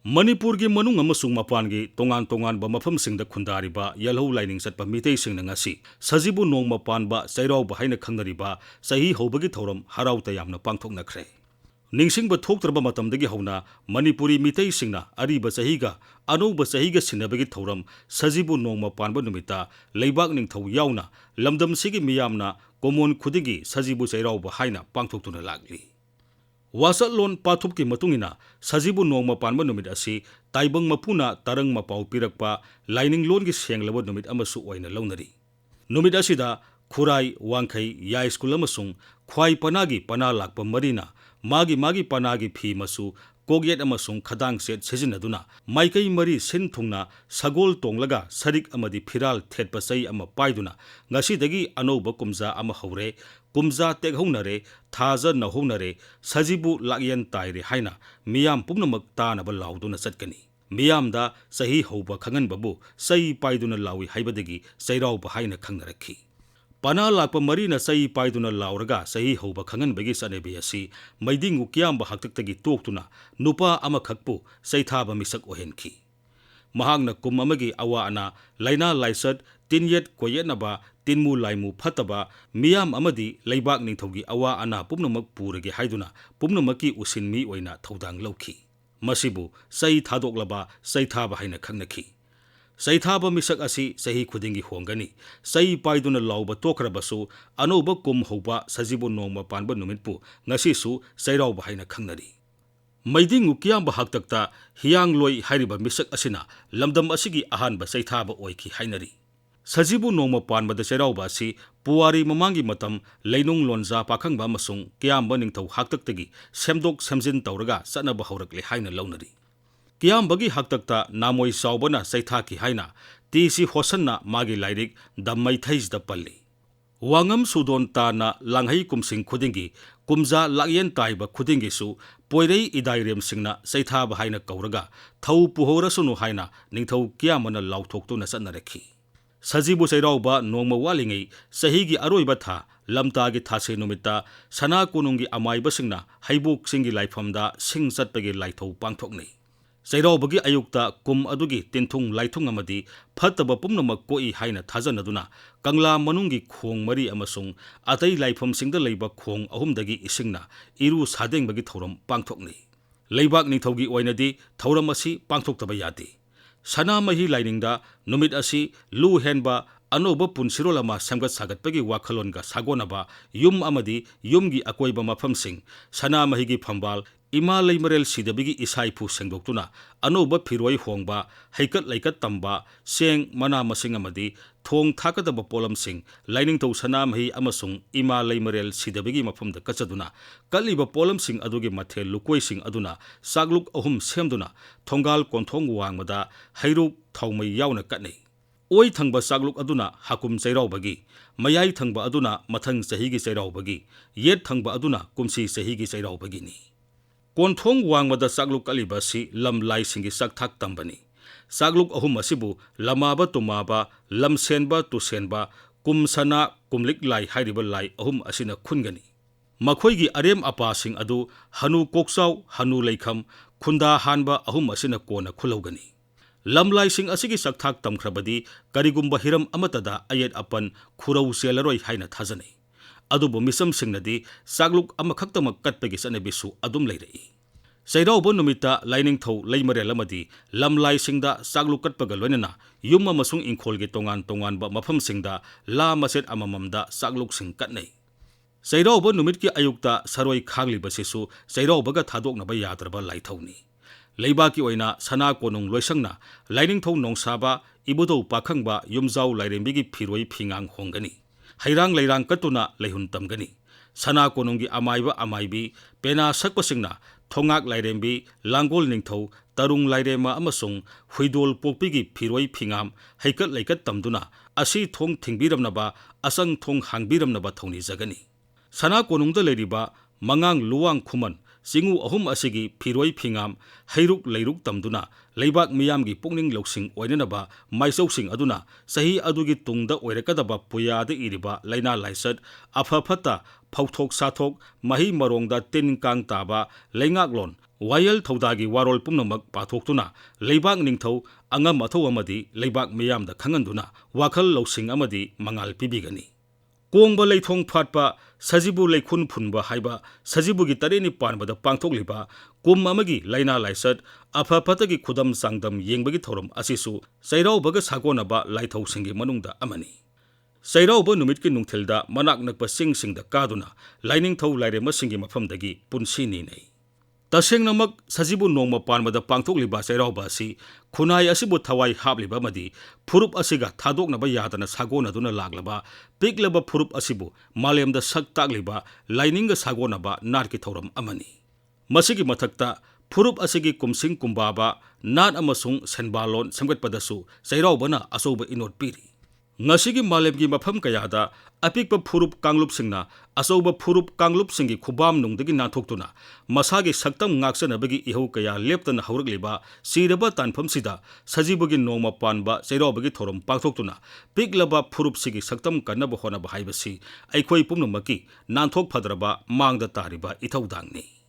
ꯃꯅꯤꯄꯨꯔꯒꯤ ꯃꯅꯨꯡ ꯑꯃꯁꯨꯡ ꯃꯄꯥꯟꯒꯤ ꯇꯣꯉꯥꯟ ꯇꯣꯉꯥꯟꯕ ꯃꯐꯝꯁꯤꯡꯗ ꯈꯨꯟꯗꯥꯔꯤꯕ ꯌꯦꯜꯍꯧ ꯂꯥꯏꯅꯤꯡ ꯆꯠꯄ ꯃꯤꯇꯩꯁꯤꯡꯅ ꯉꯁꯤ ꯁꯖꯤꯕꯨ ꯅꯣꯡꯃ ꯄꯥꯟꯕ ꯆꯩꯔꯥꯎꯕ ꯍꯥꯏꯅ ꯈꯪꯅꯔꯤꯕ ꯆꯍꯤ ꯍꯧꯕꯒꯤ ꯊꯧꯔꯝ ꯍꯔꯥꯎ ꯇꯌꯥꯝꯅ ꯄꯥꯡꯊꯣꯛꯅꯈ꯭ꯔꯦ꯫ ꯅꯤꯡꯁꯤꯡꯕ ꯊꯣꯛꯇ꯭ꯔꯕ ꯃꯇꯝꯗꯒꯤ ꯍꯧꯅ ꯃꯅꯤꯄꯨꯔꯤ ꯃꯤꯇꯩꯁꯤꯡꯅ ꯑꯔꯤꯕ ꯆꯍꯤꯒ ꯑꯅꯧꯕ ꯆꯍꯤꯒ ꯁꯤꯟꯅꯕꯒꯤ ꯊꯧꯔꯝ ꯁꯖꯤꯕꯨ ꯅꯣꯡꯃ ꯄꯥꯟꯕ ꯅꯨꯃꯤꯠꯇ ꯂꯩꯕꯥꯛ ꯅꯤꯡꯊꯧ ꯌꯥꯎꯅ ꯂꯝꯗꯝꯁꯤꯒꯤ ꯃꯤꯌꯥꯝꯅ ꯀꯨꯝꯑꯣꯟ ꯈꯨꯗꯤꯡꯒꯤ ꯁꯖꯤꯕꯨ ꯆꯩꯔꯥꯎꯕ ꯍꯥꯏꯅ ꯄꯥꯡꯊꯣꯛꯇꯨꯅ ꯂꯥꯛꯂꯤ꯫ ꯋꯥꯁꯛꯂꯣꯟ ꯄꯥꯊꯨꯞꯀꯤ ꯃꯇꯨꯡꯏꯟꯅ ꯁꯖꯤꯕꯨ ꯅꯣꯡꯃ ꯄꯥꯟꯕ ꯅꯨꯃꯤꯠ ꯑꯁꯤ ꯇꯥꯏꯕꯪ ꯃꯄꯨꯅ ꯇꯔꯪ ꯃꯄꯥꯎ ꯄꯤꯔꯛꯄ ꯂꯥꯏꯅꯤꯡꯂꯣꯟꯒꯤ ꯁꯦꯡꯂꯕ ꯅꯨꯃꯤꯠ ꯑꯃꯁꯨ ꯑꯣꯏꯅ ꯂꯧꯅꯔꯤ꯫ ꯅꯨꯃꯤꯠ ꯑꯁꯤꯗ ꯈꯨꯔꯥꯏ, ꯋꯥꯡꯈꯩ, ꯌꯥꯏꯁ꯭ꯀꯨꯜ ꯑꯃꯁꯨꯡ ꯈ꯭ꯋꯥꯏ ꯄꯅꯥꯒꯤ ꯄꯅꯥ ꯂꯥꯛꯄ ꯃꯔꯤꯅ ꯃꯥꯒꯤ ꯄꯅꯥꯒꯤ ꯐꯤ ꯃꯆꯨ, ꯀꯣꯛꯌꯦꯠ ꯑꯃꯁꯨꯡ ꯈꯗꯥꯡ ꯁꯦꯠ ꯁꯤꯖꯤꯟꯅꯗꯨꯅ ꯃꯥꯏꯀꯩ ꯃꯔꯤ ꯁꯤꯟ ꯊꯨꯡꯅ ꯁꯒꯣꯜ ꯇꯣꯡꯂꯒ ꯁꯔꯤꯛ ꯑꯃꯗꯤ ꯐꯤꯔꯥꯜ ꯊꯦꯠꯄ ꯆꯩ ꯑꯃ ꯄꯥꯏꯗꯨꯅ ꯉꯁꯤꯗꯒꯤ ꯑꯅꯧꯕ ꯀꯨꯝꯖꯥ ꯑꯃ ꯍꯧꯔꯦ, ꯀꯨꯝꯖꯥ ꯇꯦꯛꯍꯧꯅꯔꯦ, ꯊꯥꯖ ꯅꯧꯍꯧꯅꯔꯦ, ꯁꯖꯤꯕꯨ ꯂꯥꯛꯌꯦꯟ ꯇꯥꯏꯔꯦ ꯍꯥꯏꯅ ꯃꯤꯌꯥꯝ ꯄꯨꯝꯅꯃꯛ ꯇꯥꯅꯕ लाउदुना चटकनी। मियामदा सही हौबा खंगनबबु सई पाइदुना लाउई हाइबदगी चैराउबा हाइना खंगनरखी। पना लाप मरीना सई पाइदुना लाउरगा सही हौबा खंगनबगी चनेबी असि मैदिंगु कियाम्बा हक्तक्तगी तोक्तुना नुपा अमखक्पु सैथाबा मिसक ओहेनखी। महांगना कुम अमगी अवा अना लाइना लाइसत तिनयेत कोयेनबा तिनमु लाइमु फतबा मियाम अमदी लैबाक निंथौगी अवा अना पुम्नमक पुरगे हाइदुना पुम्नमकी उसिनमी ओइना थौदांग लौखी। मसिबु सई थादोक्लबा सैथाबा हाइना खंगनखी। सैथाबा मिसक असि सही खुदिंगी होंगनी। सई पाइदुना लाउबा तोखरबसु अनौबा कुम हौबा सजिबु नोंगमा पानबा नुमितपु ngasisu चैराउबा हाइना खंगनरी। मैदिंगु कियाम्बा हक्तक्ता हियांगलोई हाइरिबा मिसक असिना लमदम असिगी अहानबा सैथाबा ओइखी हाइनरी। सजिबु नोंगमा पानबदा चैराउबा असि पुवारी ममांगी मतम लैनुंग लोंजा पाखंबा अमसुंग कियाम्बा निंगथौ हक्तक्तगी सेमदोक सेमजिन तौरगा चनबा हौरकले हाइना लौनरी। कियाम्बगी हक्तक्ता नामोई चाउबना सैथाकी हाइना टीसी होसन्ना मागी लाइरिक द मैथैजदा पल्ली। वांगम सुदोन ताना लांघै कुमसिंग खुदिंगी कुमजा लायेन ताइबा खुदिंगीसु पोइरई इदाइरेम सिंगना सैथाबा हाइना कौरगा थौ पुहौरसुनु हाइना निंगथौ कियामना लाउथोक्तुना चनरखी। सजिबु चैराउबा नोंगमा वालिंगै सहीगी अरोइबा था लमतागी थासे नुमित्ता सना कोनुंगी अमाइबसिंगना हैबोकसिंगी लाइफमदा सिंग चटपगी लाइथौ पांथोकनै। चैराउबगी अयुक्ता कुम अदुगी तिनथुंग लाइथुंग अमदी फत्तबा पुम्नमक कोई हाइना थाजनदुना कंगला मनुंगी खोंग मरी अमसुंग अतै लाइफमसिंगदा लैबा खोंग अहुमदगी इसिंगना इरु सादेंगबगी थौरम पांथोकनै। लैबाक निंथौगी ओइनदी थौरम असि पांथोक्तबा यादे। सनामही लाइनिंगदा नुमित असि लु हेनबा अनोबा पुनसिरोल अमा सेमगत सागतपगी वाखलोनगा सागोनबा युम अमदी युमगी अकोइबा मफमसिंग सनामहीगी फंबाल इमा लैमरेल सिदबगी इसाइफु सेंगदोक्तुना अनोबा फिरोय होंगबा हैकत लैकत तंबा सेंग मना मसिंग अमदी थोंग थाकदबा पोलमसिंग लाइनिंगथौ सनामही अमसुंग इमा लैमरेल सिदबगी मफमदा कचदुना कलिबा पोलमसिंग अदुगी मथेल लुकोइसिंग अदुना सागलुक अहुम सेमदुना थोंगाल कोंथोंग वांगमदा हैरुक थौमै यावना कटनै। ओइ थंबा सागलुक अदुना हाकुम चैराउबगी, मयाई थंबा अदुना मथंग चहीगी चैराउबगी, येत थंबा अदुना कुमसी चहीगी चैराउबगीनी। कोंथोंग वांगमदा सागलुक कलिबासी लम लाइसिंगी सकथाक तंबनी। सागलुक अहुम असिबु लमाबा तुमाबा, लमसेनबा तुसेनबा, कुमसना कुमलिक लाई हाइरिबा लाई अहुम असिना खुनगनी। मखोइगी अरेम अपासिंग अदु हनु कोकचाउ, हनु लैखम, खुंदा हानबा अहुम असिना कोना खुलौगनी। लमलाइसिंग असिगी सकथाक तमख्रबदी करिगुंबा हिरम अमतदा अयेत अपन खुरौ चेलरोय हाइना थाजनै। अदुबु मिसम सिंगनदी सागलुक अमखक्तमक कटपगी चनेबिसु अदुम लैरई। चैराउबा नुमित्ता लाइनिंगथौ लैमरेल अमदी लमलाइसिंगदा सागलुक कटपगा लोइनना युम अमसुंग इंखोलगी तोंगान तोंगानबा मफमसिंगदा ला मसेट अमममदा सागलुकसिंग कटनै। चैराउबा नुमित्की अयुक्ता सरोय खांगलिबसिसु चैराउबगा थादोकनबा याद्रबा लाइथौनी। लैबाकी ओइना सना कोनुंग लोइसंगना लाइनिंगथौ नोंसाबा इबुदौ पाखंबा युमजाउ लाइरेंबिगी फिरोय फिंगांग होंगनी। हैरांग लैरांग कटुना लैहुन तमगनी। सना कोनुंगी अमाइबा अमाइबी पेना सकपसिंगना थोंगाक लाइरेंबी, लांगोल निंगथौ, तरुंग लाइरेमा अमसुंग हुइदोल पोकपीगी फिरोय फिंगाम हैकत लैकत तमदुना असि थोंग थिंगबीरमनबा असंग थोंग हांगबीरमनबा थौनी जगनी। सना कोनुंगदा लैरिबा मंगांग लुवांग खुमन चिंगू अहुम असिगी फिरोई फिंगाम हैरुक लैरुक तमदुना लेबाक मियामगी पुकनिंग लौसिंग ओइननबा माइसौसिंग अदुना सही अदुगी तुंगदा ओइरकदबा पुयादा इरिबा लैना लाइसत अफफता फौथोक साथोक मही मरोंगदा तिन कांग ताबा लेंगाकलोन वायल थौदागी वारोल पुमनमक पाथोक्तुना लेबाक निंगथौ अंगम अथौ अमदी लेबाक मियामदा खंगनदुना वाखल लौसिंग अमदी मंगाल पिबिगनी कोंगबा लेथोंग फाटपा सजिबु लेखुन फुनबा हाइबा सजिबुगी तरेनि पानबदा पांथोकलिबा कुम अमगी लैना लाइसत अफफतगी खुदम सांगदम येंबगी थौरम असिसु चैरावबगा सागोनबा लाइथौसिंगी मनुंगदा अमनी चैरावबा नुमितकी नुंगथिलदा मनाक नकपा सिंगसिंगदा कादुना लाइनिंगथौ लाइरेमसिंगी मफमदगी पुनसिनी नै तसेंगनमक सजिबु नोंगमा पानबदा पांथोकलिबा चैरावबा असि खुनाय असिबु थवाई हाबलिबा मदी फुरुप असिगा थादोकनबा यादना सागोनदुना लागलबा पिकलबा फुरुप असिबु मालेमदा सक ताकलिबा लाइनिंग सागोनबा नाटकी थौरम अमनी मसिगी मथक्ता फुरुप असिगी कुमसिंग कुंबाबा नाट अमसुंग सेनबालोन सेमगतपदसु चैरावबना अचौबा इनोट पीरी ngasi malemgi mafam kayada apikpa phurup kanglub singna achouba phurup kanglub singi khubam nungdagi nathoktuna masagi saktam ngaksanabagi ihau kaya leptana haurakliba siraba tanfam sida sajibugi nongma panba chairobagi thorom pangthoktuna piklaba phurup sigi saktam kannaba honaba haibasi aikhoi pumnamaki nanthok phadraba mangda tariba ithaudangni